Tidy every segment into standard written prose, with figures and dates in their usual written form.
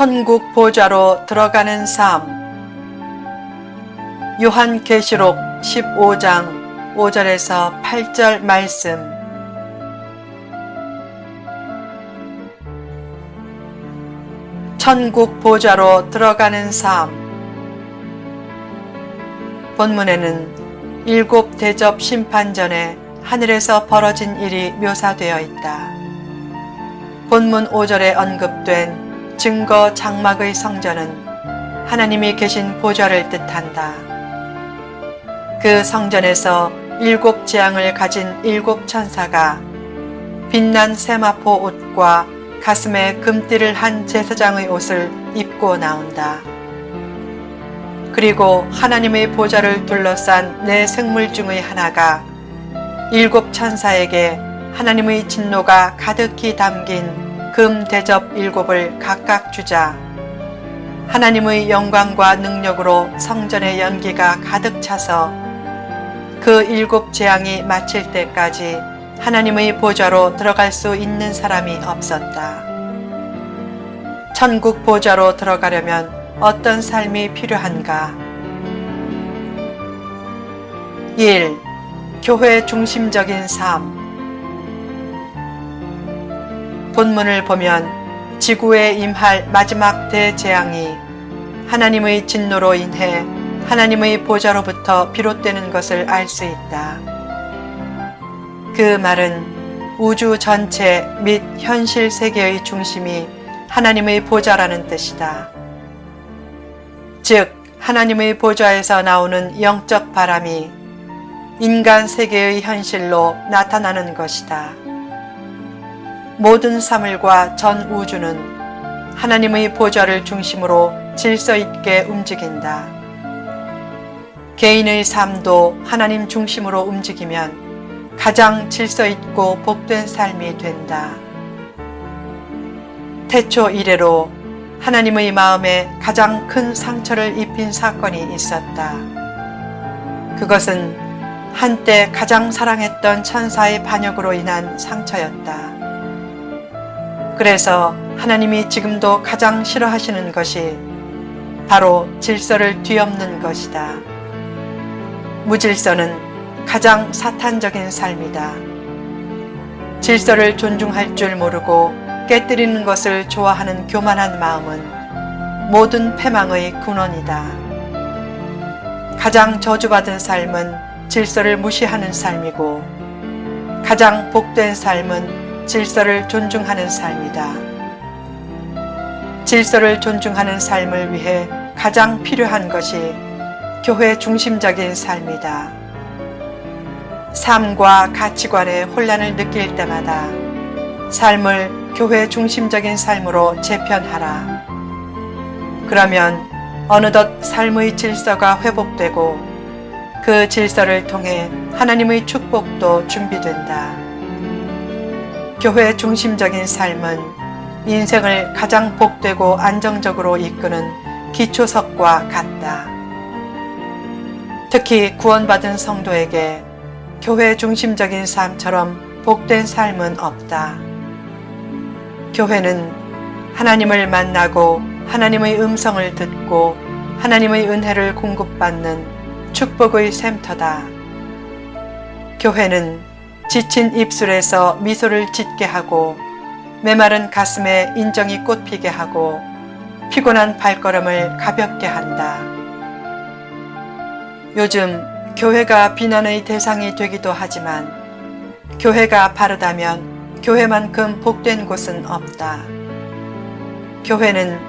천국 보좌로 들어가는 삶. 요한계시록 15장 5절에서 8절 말씀. 천국 보좌로 들어가는 삶. 본문에는 7 대접 심판 전에 하늘에서 벌어진 일이 묘사되어 있다. 본문 5절에 언급된 증거 장막의 성전은 하나님이 계신 보좌를 뜻한다. 그 성전에서 7 재앙을 가진 7 천사가 빛난 세마포 옷과 가슴에 금띠를 한 제사장의 옷을 입고 나온다. 그리고 하나님의 보좌를 둘러싼 네 생물 중의 하나가 7 천사에게 하나님의 진노가 가득히 담긴 금 대접 7을 각각 주자 하나님의 영광과 능력으로 성전의 연기가 가득 차서 그 7 재앙이 마칠 때까지 하나님의 보좌로 들어갈 수 있는 사람이 없었다. 천국 보좌로 들어가려면 어떤 삶이 필요한가? 1. 교회 중심적인 삶. 본문을 보면 지구에 임할 마지막 대재앙이 하나님의 진노로 인해 하나님의 보좌로부터 비롯되는 것을 알 수 있다. 그 말은 우주 전체 및 현실 세계의 중심이 하나님의 보좌라는 뜻이다. 즉, 하나님의 보좌에서 나오는 영적 바람이 인간 세계의 현실로 나타나는 것이다. 모든 사물과 전 우주는 하나님의 보좌를 중심으로 질서 있게 움직인다. 개인의 삶도 하나님 중심으로 움직이면 가장 질서 있고 복된 삶이 된다. 태초 이래로 하나님의 마음에 가장 큰 상처를 입힌 사건이 있었다. 그것은 한때 가장 사랑했던 천사의 반역으로 인한 상처였다. 그래서 하나님이 지금도 가장 싫어하시는 것이 바로 질서를 뒤엎는 것이다. 무질서는 가장 사탄적인 삶이다. 질서를 존중할 줄 모르고 깨뜨리는 것을 좋아하는 교만한 마음은 모든 패망의 근원이다. 가장 저주받은 삶은 질서를 무시하는 삶이고 가장 복된 삶은 질서를 존중하는 삶이다. 질서를 존중하는 삶을 위해 가장 필요한 것이 교회 중심적인 삶이다. 삶과 가치관에 혼란을 느낄 때마다 삶을 교회 중심적인 삶으로 재편하라. 그러면 어느덧 삶의 질서가 회복되고 그 질서를 통해 하나님의 축복도 준비된다. 교회 중심적인 삶은 인생을 가장 복되고 안정적으로 이끄는 기초석과 같다. 특히 구원받은 성도에게 교회 중심적인 삶처럼 복된 삶은 없다. 교회는 하나님을 만나고 하나님의 음성을 듣고 하나님의 은혜를 공급받는 축복의 샘터다. 교회는 지친 입술에서 미소를 짓게 하고 메마른 가슴에 인정이 꽃피게 하고 피곤한 발걸음을 가볍게 한다. 요즘 교회가 비난의 대상이 되기도 하지만 교회가 바르다면 교회만큼 복된 곳은 없다. 교회는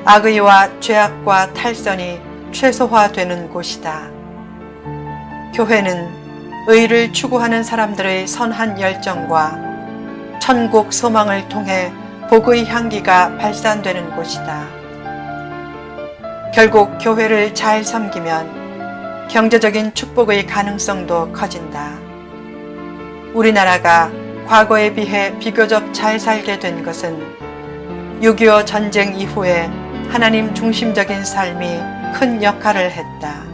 악의와 죄악과 탈선이 최소화되는 곳이다. 교회는 의를 추구하는 사람들의 선한 열정과 천국 소망을 통해 복의 향기가 발산되는 곳이다. 결국 교회를 잘 섬기면 경제적인 축복의 가능성도 커진다. 우리나라가 과거에 비해 비교적 잘 살게 된 것은 6.25 전쟁 이후에 하나님 중심적인 삶이 큰 역할을 했다.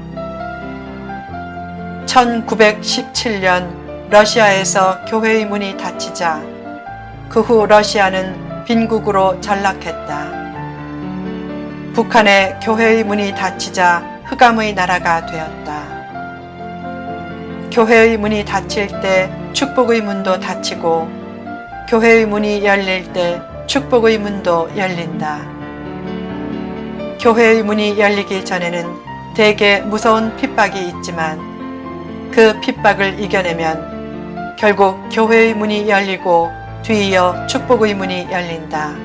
1917년 러시아에서 교회의 문이 닫히자 그 후 러시아는 빈국으로 전락했다. 북한의 교회의 문이 닫히자 흑암의 나라가 되었다. 교회의 문이 닫힐 때 축복의 문도 닫히고 교회의 문이 열릴 때 축복의 문도 열린다. 교회의 문이 열리기 전에는 대개 무서운 핍박이 있지만 그 핍박을 이겨내면 결국 교회의 문이 열리고 뒤이어 축복의 문이 열린다.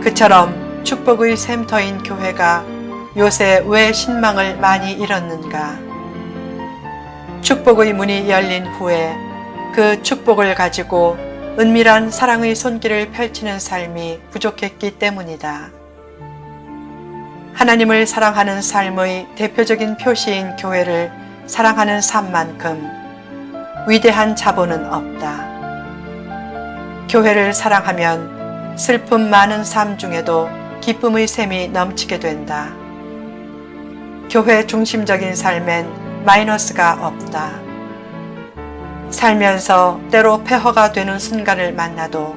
그처럼 축복의 샘터인 교회가 요새 왜 신망을 많이 잃었는가? 축복의 문이 열린 후에 그 축복을 가지고 은밀한 사랑의 손길을 펼치는 삶이 부족했기 때문이다. 하나님을 사랑하는 삶의 대표적인 표시인 교회를 사랑하는 삶만큼 위대한 자본은 없다. 교회를 사랑하면 슬픔 많은 삶 중에도 기쁨의 샘이 넘치게 된다. 교회 중심적인 삶엔 마이너스가 없다. 살면서 때로 폐허가 되는 순간을 만나도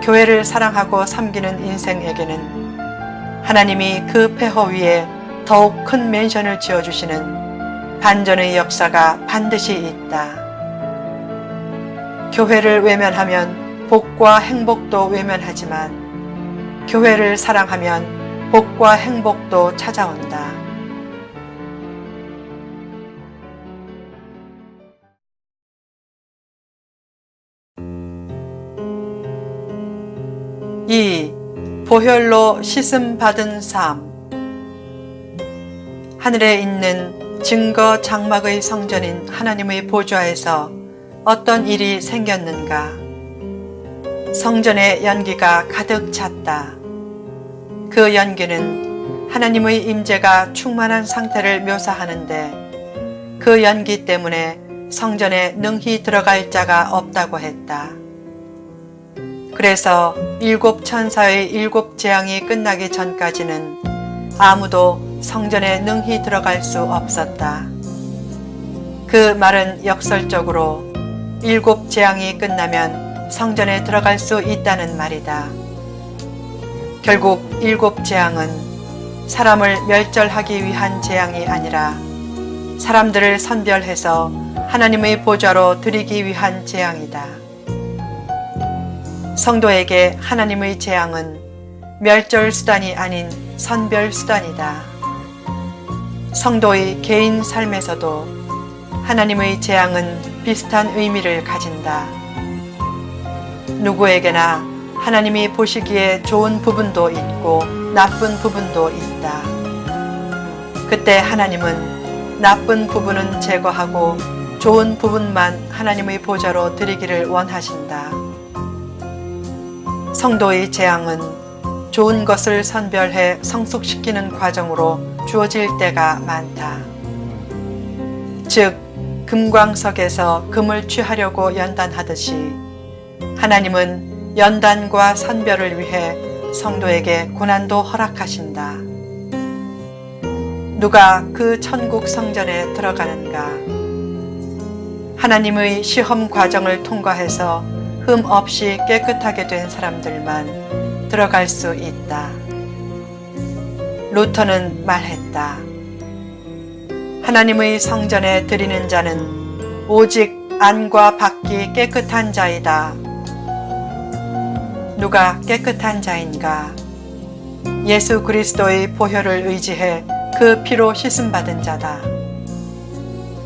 교회를 사랑하고 섬기는 인생에게는 하나님이 그 폐허 위에 더욱 큰 맨션을 지어주시는 반전의 역사가 반드시 있다. 교회를 외면하면 복과 행복도 외면하지만 교회를 사랑하면 복과 행복도 찾아온다. 이 보혈로 씻음 받은 삶. 하늘에 있는 증거 장막의 성전인 하나님의 보좌에서 어떤 일이 생겼는가? 성전의 연기가 가득 찼다. 그 연기는 하나님의 임재가 충만한 상태를 묘사하는데 그 연기 때문에 성전에 능히 들어갈 자가 없다고 했다. 그래서 7 천사의 7 재앙이 끝나기 전까지는 아무도 성전에 능히 들어갈 수 없었다. 그 말은 역설적으로 7 재앙이 끝나면 성전에 들어갈 수 있다는 말이다. 결국 7 재앙은 사람을 멸절하기 위한 재앙이 아니라 사람들을 선별해서 하나님의 보좌로 드리기 위한 재앙이다. 성도에게 하나님의 재앙은 멸절 수단이 아닌 선별 수단이다. 성도의 개인 삶에서도 하나님의 재앙은 비슷한 의미를 가진다. 누구에게나 하나님이 보시기에 좋은 부분도 있고 나쁜 부분도 있다. 그때 하나님은 나쁜 부분은 제거하고 좋은 부분만 하나님의 보좌로 드리기를 원하신다. 성도의 재앙은 좋은 것을 선별해 성숙시키는 과정으로 주어질 때가 많다. 즉, 금광석에서 금을 취하려고 연단하듯이 하나님은 연단과 선별을 위해 성도에게 고난도 허락하신다. 누가 그 천국 성전에 들어가는가? 하나님의 시험 과정을 통과해서 흠 없이 깨끗하게 된 사람들만 들어갈 수 있다. 루터는 말했다. 하나님의 성전에 드리는 자는 오직 안과 밖이 깨끗한 자이다. 누가 깨끗한 자인가? 예수 그리스도의 보혈을 의지해 그 피로 씻음받은 자다.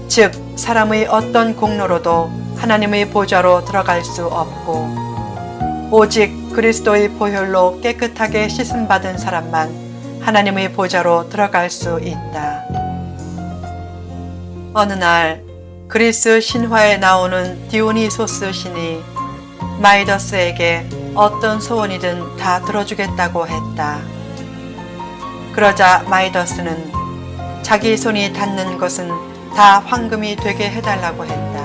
즉, 사람의 어떤 공로로도 하나님의 보좌로 들어갈 수 없고 오직 그리스도의 보혈로 깨끗하게 씻음받은 사람만 하나님의 보좌로 들어갈 수 있다. 어느 날 그리스 신화에 나오는 디오니소스 신이 마이더스에게 어떤 소원이든 다 들어주겠다고 했다. 그러자 마이더스는 자기 손이 닿는 것은 다 황금이 되게 해달라고 했다.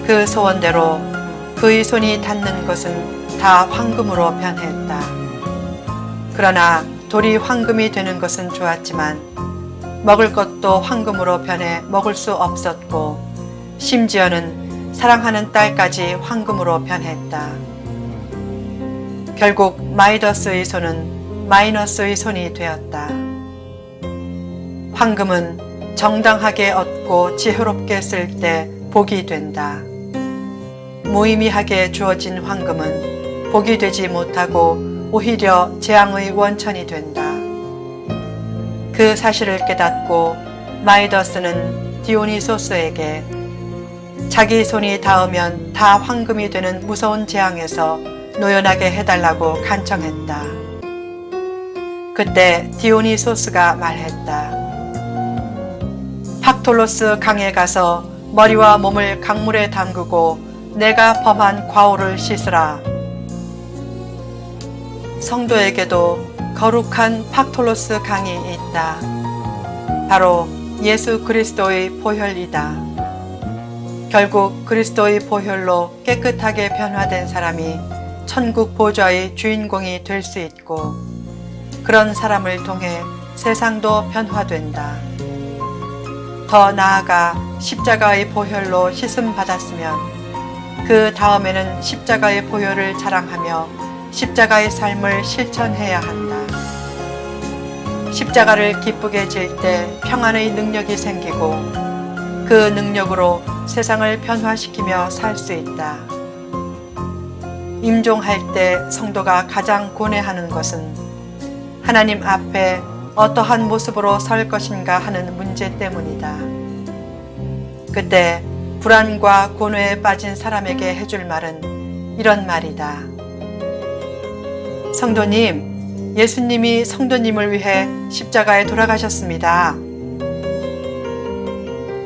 그 소원대로 그의 손이 닿는 것은 다 황금으로 변했다. 그러나 돌이 황금이 되는 것은 좋았지만 먹을 것도 황금으로 변해 먹을 수 없었고 심지어는 사랑하는 딸까지 황금으로 변했다. 결국 마이더스의 손은 마이너스의 손이 되었다. 황금은 정당하게 얻고 지혜롭게 쓸 때 복이 된다. 무의미하게 주어진 황금은 복이 되지 못하고 오히려 재앙의 원천이 된다. 그 사실을 깨닫고 마이더스는 디오니소스에게 자기 손이 닿으면 다 황금이 되는 무서운 재앙에서 노연하게 해달라고 간청했다. 그때 디오니소스가 말했다. 팍톨로스 강에 가서 머리와 몸을 강물에 담그고 내가 범한 과오를 씻으라. 성도에게도 거룩한 팍톨로스 강이 있다. 바로 예수 그리스도의 보혈이다. 결국 그리스도의 보혈로 깨끗하게 변화된 사람이 천국 보좌의 주인공이 될 수 있고, 그런 사람을 통해 세상도 변화된다. 더 나아가 십자가의 보혈로 씻음 받았으면 그 다음에는 십자가의 보혈을 자랑하며 십자가의 삶을 실천해야 한다. 십자가를 기쁘게 질 때 평안의 능력이 생기고 그 능력으로 세상을 변화시키며 살 수 있다. 임종할 때 성도가 가장 고뇌하는 것은 하나님 앞에 어떠한 모습으로 설 것인가 하는 문제 때문이다. 그때 불안과 고뇌에 빠진 사람에게 해줄 말은 이런 말이다. 성도님, 예수님이 성도님을 위해 십자가에 돌아가셨습니다.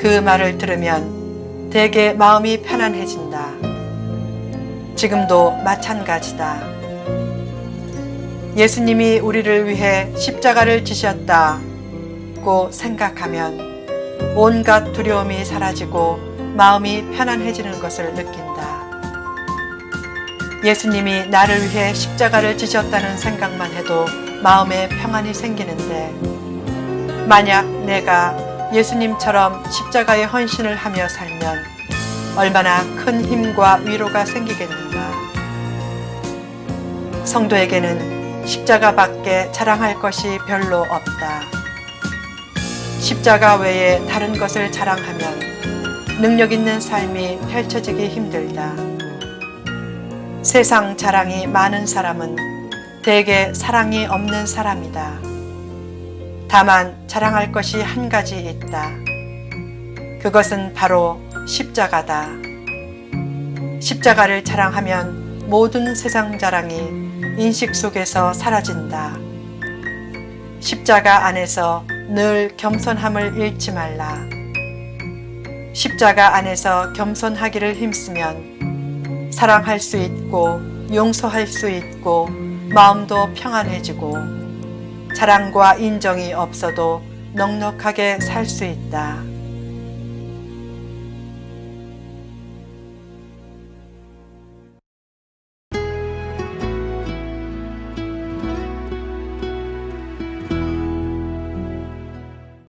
그 말을 들으면 되게 마음이 편안해진다. 지금도 마찬가지다. 예수님이 우리를 위해 십자가를 지셨다고 생각하면 온갖 두려움이 사라지고 마음이 편안해지는 것을 느낀다. 예수님이 나를 위해 십자가를 지셨다는 생각만 해도 마음에 평안이 생기는데, 만약 내가 예수님처럼 십자가의 헌신을 하며 살면 얼마나 큰 힘과 위로가 생기겠는가. 성도에게는 십자가밖에 자랑할 것이 별로 없다. 십자가 외에 다른 것을 자랑하면 능력 있는 삶이 펼쳐지기 힘들다. 세상 자랑이 많은 사람은 대개 사랑이 없는 사람이다. 다만 자랑할 것이 한 가지 있다. 그것은 바로 십자가다. 십자가를 자랑하면 모든 세상 자랑이 인식 속에서 사라진다. 십자가 안에서 늘 겸손함을 잃지 말라. 십자가 안에서 겸손하기를 힘쓰면 사랑할 수 있고 용서할 수 있고 마음도 평안해지고 자랑과 인정이 없어도 넉넉하게 살 수 있다.